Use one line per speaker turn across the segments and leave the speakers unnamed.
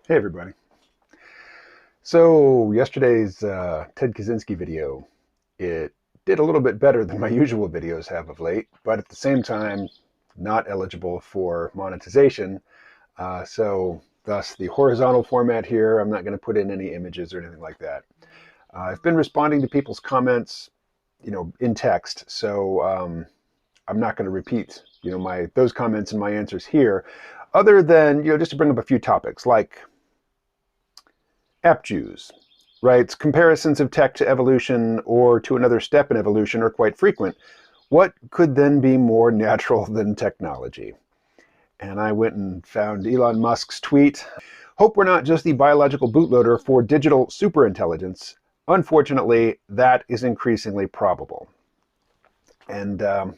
Hey everybody. So yesterday's Ted Kaczynski video, it did a little bit better than my usual videos have of late, but at the same time, not eligible for monetization. So thus the horizontal format here, I'm not going to put in any images or anything like that. I've been responding to people's comments, in text. So I'm not going to repeat, those comments and my answers here, other than, just to bring up a few topics like app Jews, right? Comparisons of tech to evolution or to another step in evolution are quite frequent. What could then be more natural than technology? And I went and found Elon Musk's tweet. Hope we're not just the biological bootloader for digital superintelligence. Unfortunately, that is increasingly probable. And I'm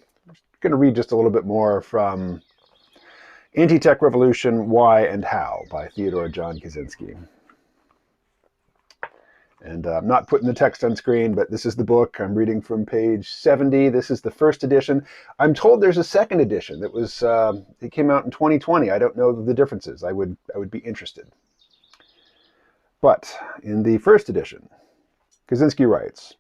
going to read just a little bit more from Anti-Tech Revolution, Why and How by Theodore John Kaczynski. And I'm not putting the text on screen, but this is the book. I'm reading from page 70. This is the first edition. I'm told there's a second edition that was it came out in 2020. I don't know the differences. I would be interested. But in the first edition, Kaczynski writes,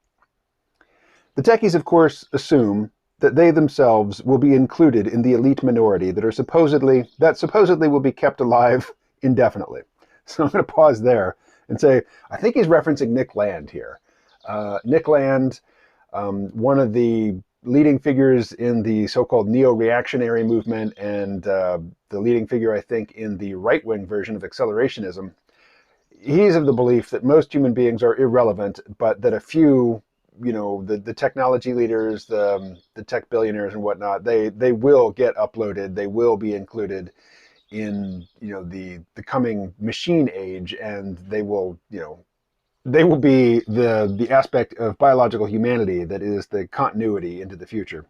the techies, of course, assume that they themselves will be included in the elite minority that supposedly will be kept alive indefinitely. So I'm going to pause there and say, I think he's referencing Nick Land here. Nick Land, one of the leading figures in the so-called neo-reactionary movement and the leading figure, I think, in the right-wing version of accelerationism. He's of the belief that most human beings are irrelevant, but that a few, the technology leaders, the tech billionaires and whatnot, they will get uploaded. They will be included in the coming machine age, and they will be the aspect of biological humanity that is the continuity into the future.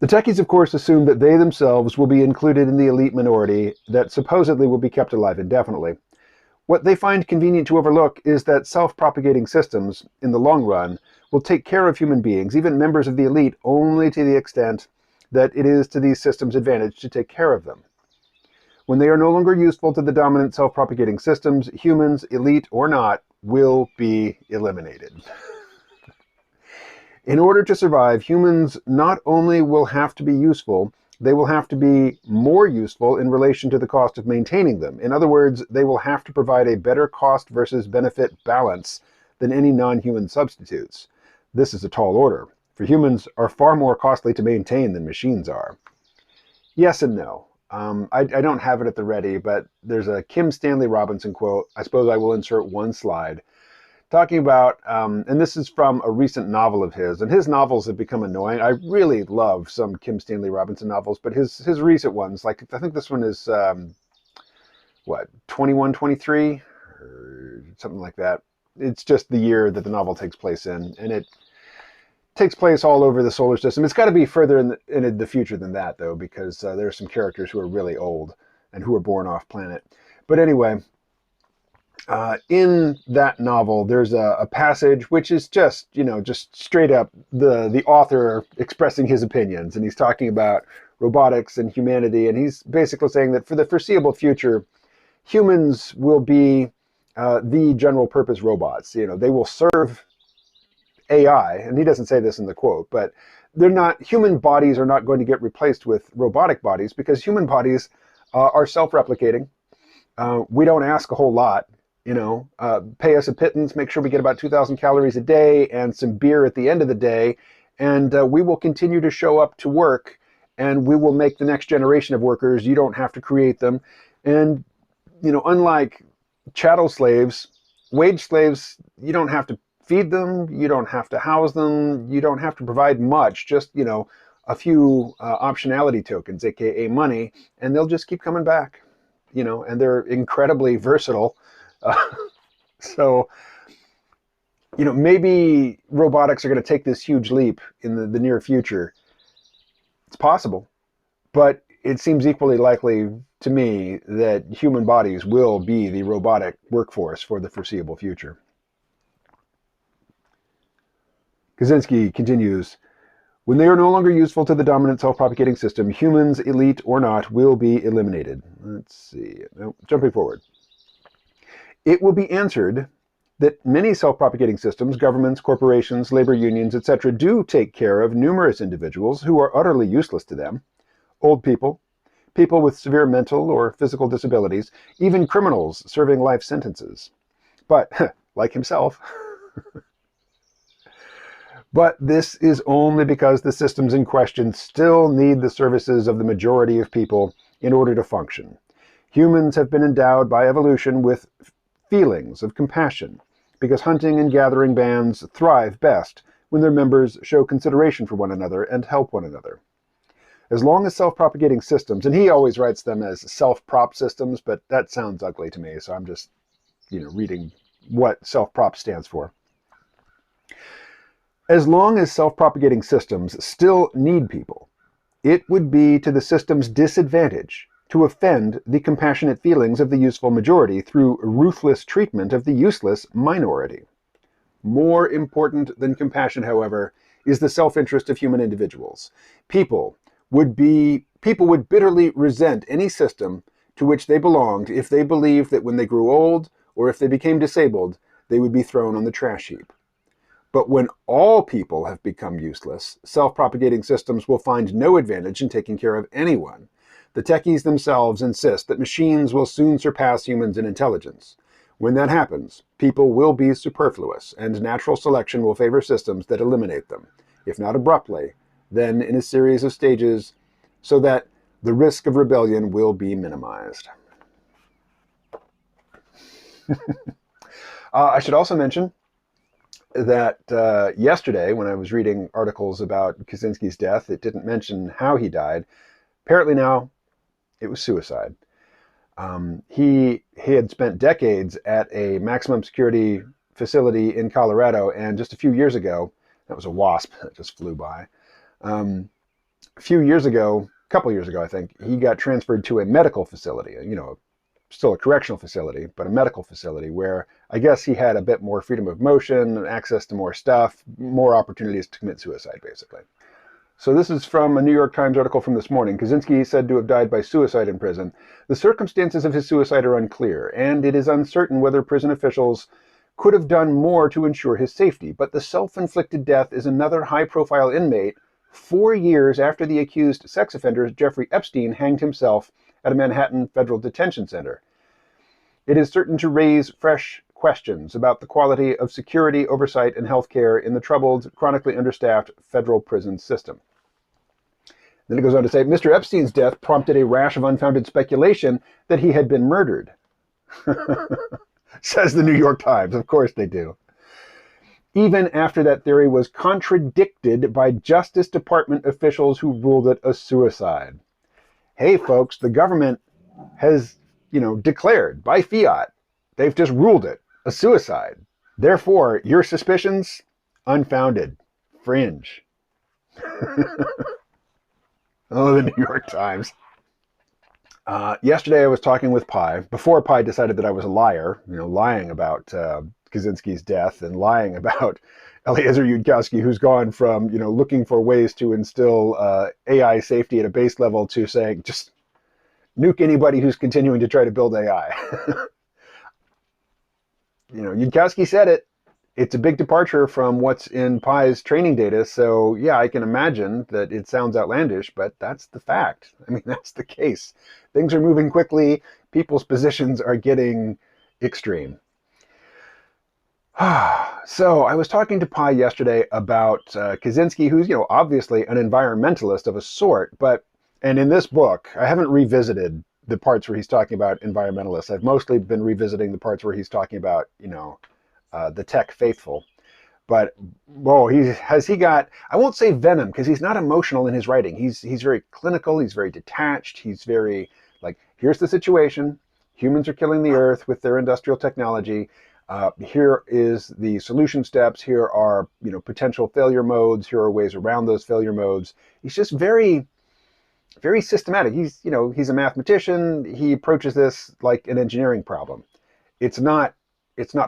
The techies, of course, assume that they themselves will be included in the elite minority that supposedly will be kept alive indefinitely. What they find convenient to overlook is that self-propagating systems, in the long run, will take care of human beings, even members of the elite, only to the extent that it is to these systems' advantage to take care of them. When they are no longer useful to the dominant self-propagating systems, humans, elite or not, will be eliminated. In order to survive, humans not only will have to be useful, they will have to be more useful in relation to the cost of maintaining them. In other words, they will have to provide a better cost versus benefit balance than any non-human substitutes. This is a tall order, for humans are far more costly to maintain than machines are. Yes and no. I don't have it at the ready, but there's a Kim Stanley Robinson quote. I suppose I will insert one slide talking about, and this is from a recent novel of his, and his novels have become annoying. I really love some Kim Stanley Robinson novels, but his recent ones, like I think this one is, 2123 or something like that. It's just the year that the novel takes place in, and it takes place all over the solar system. It's got to be further in the future than that, though, because there are some characters who are really old and who are born off planet. But anyway, in that novel, there's a passage which is just straight up the author expressing his opinions, and he's talking about robotics and humanity, and he's basically saying that for the foreseeable future, humans will be the general purpose robots. They will serve AI, and he doesn't say this in the quote, but human bodies are not going to get replaced with robotic bodies because human bodies are self-replicating. We don't ask a whole lot, pay us a pittance, make sure we get about 2,000 calories a day and some beer at the end of the day, and we will continue to show up to work, and we will make the next generation of workers. You don't have to create them. And, unlike chattel slaves, wage slaves, you don't have to feed them, you don't have to house them, you don't have to provide much, just, a few optionality tokens, aka money, and they'll just keep coming back, and they're incredibly versatile. So, maybe robotics are going to take this huge leap in the near future. It's possible, but it seems equally likely to me that human bodies will be the robotic workforce for the foreseeable future. Kaczynski continues, When they are no longer useful to the dominant self-propagating system, humans, elite or not, will be eliminated. Let's see. No, jumping forward. It will be answered that many self-propagating systems, governments, corporations, labor unions, etc., do take care of numerous individuals who are utterly useless to them. Old people, people with severe mental or physical disabilities, even criminals serving life sentences. But, like himself, but this is only because the systems in question still need the services of the majority of people in order to function. Humans have been endowed by evolution with feelings of compassion, because hunting and gathering bands thrive best when their members show consideration for one another and help one another. As long as self-propagating systems, and he always writes them as self-prop systems, but that sounds ugly to me, so I'm just, reading what self-prop stands for. As long as self-propagating systems still need people, it would be to the system's disadvantage to offend the compassionate feelings of the useful majority through ruthless treatment of the useless minority. More important than compassion, however, is the self-interest of human individuals. People would bitterly resent any system to which they belonged if they believed that when they grew old or if they became disabled, they would be thrown on the trash heap. But when all people have become useless, self-propagating systems will find no advantage in taking care of anyone. The techies themselves insist that machines will soon surpass humans in intelligence. When that happens, people will be superfluous, and natural selection will favor systems that eliminate them, if not abruptly, then in a series of stages, so that the risk of rebellion will be minimized. I should also mention that yesterday, when I was reading articles about Kaczynski's death, it didn't mention how he died. Apparently now, it was suicide. He had spent decades at a maximum security facility in Colorado, and just a few years ago, that was a wasp that just flew by. A couple years ago, I think, he got transferred to a medical facility, still a correctional facility, but a medical facility where I guess he had a bit more freedom of motion and access to more stuff, more opportunities to commit suicide, basically. So this is from a New York Times article from this morning. Kaczynski is said to have died by suicide in prison. The circumstances of his suicide are unclear, and it is uncertain whether prison officials could have done more to ensure his safety. But the self-inflicted death is another high-profile inmate 4 years after the accused sex offender Jeffrey Epstein hanged himself at a Manhattan federal detention center. It is certain to raise fresh questions about the quality of security, oversight, and health care in the troubled, chronically understaffed federal prison system. Then it goes on to say, Mr. Epstein's death prompted a rash of unfounded speculation that he had been murdered. Says the New York Times. Of course they do. Even after that theory was contradicted by Justice Department officials who ruled it a suicide. Hey, folks, the government has, declared by fiat, they've just ruled it a suicide. Therefore, your suspicions, unfounded. Fringe. Oh, the New York Times. Yesterday I was talking with Pi, before Pi decided that I was a liar, lying about Kaczynski's death and lying about Eliezer Yudkowsky, who's gone from, looking for ways to instill AI safety at a base level to saying, just nuke anybody who's continuing to try to build AI. Yudkowsky said it. It's a big departure from what's in Pi's training data. So yeah, I can imagine that it sounds outlandish, but that's the fact. I mean, that's the case. Things are moving quickly. People's positions are getting extreme. So I was talking to Pi yesterday about Kaczynski, who's, obviously an environmentalist of a sort, and in this book, I haven't revisited the parts where he's talking about environmentalists. I've mostly been revisiting the parts where he's talking about, the tech faithful. But, he got, I won't say venom, because he's not emotional in his writing. He's very clinical, he's very detached, he's very, here's the situation. Humans are killing the earth with their industrial technology. Here is the solution steps. Here are, potential failure modes. Here are ways around those failure modes. He's just very, very systematic. He's a mathematician. He approaches this like an engineering problem. It's not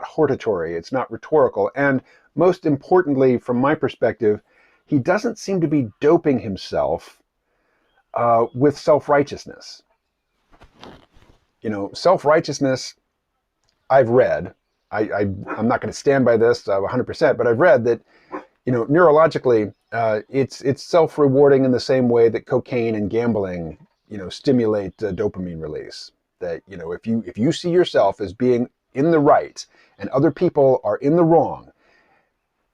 hortatory. It's not rhetorical. And most importantly, from my perspective, he doesn't seem to be doping himself with self-righteousness. Self-righteousness, I've read, I'm not going to stand by this 100%, but I've read that, neurologically, it's self-rewarding in the same way that cocaine and gambling, stimulate dopamine release. That, if you see yourself as being in the right and other people are in the wrong,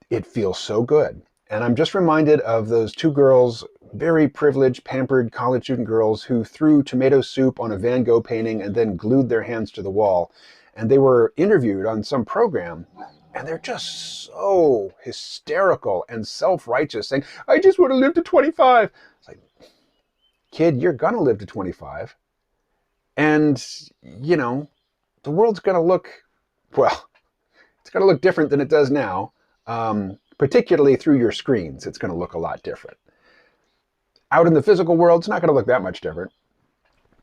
it feels so good. And I'm just reminded of those two girls, very privileged, pampered college student girls, who threw tomato soup on a Van Gogh painting and then glued their hands to the wall. And they were interviewed on some program, and they're just so hysterical and self-righteous, saying, I just want to live to 25. It's like, kid, you're going to live to 25. And, the world's going to look, well, it's going to look different than it does now. Particularly through your screens, it's going to look a lot different. Out in the physical world, it's not going to look that much different.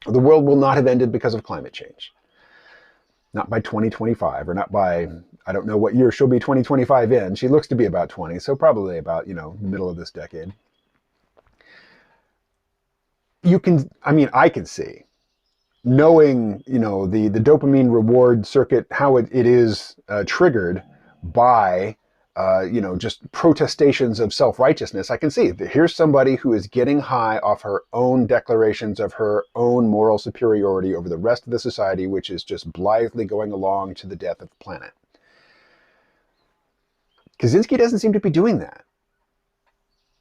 The world will not have ended because of climate change. Not by 2025, or not by, I don't know what year she'll be 2025 in. She looks to be about 20, so probably about, middle of this decade. I can see, knowing, the dopamine reward circuit, how it is triggered by just protestations of self-righteousness. I can see that here's somebody who is getting high off her own declarations of her own moral superiority over the rest of the society, which is just blithely going along to the death of the planet. Kaczynki doesn't seem to be doing that.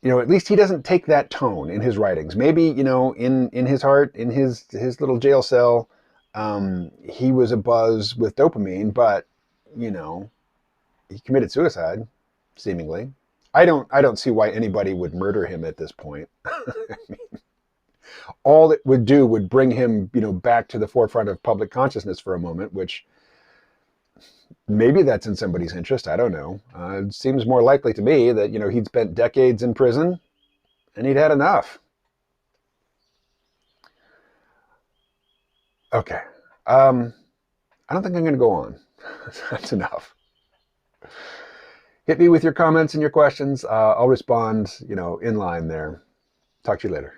At least he doesn't take that tone in his writings. Maybe, in his heart, in his little jail cell, he was abuzz with dopamine, but, he committed suicide, seemingly. I don't see why anybody would murder him at this point. I mean, all it would do would bring him, back to the forefront of public consciousness for a moment, which maybe that's in somebody's interest. I don't know. It seems more likely to me that, he'd spent decades in prison and he'd had enough. Okay. I don't think I'm going to go on. That's enough. Hit me with your comments and your questions. I'll respond, in line there. Talk to you later.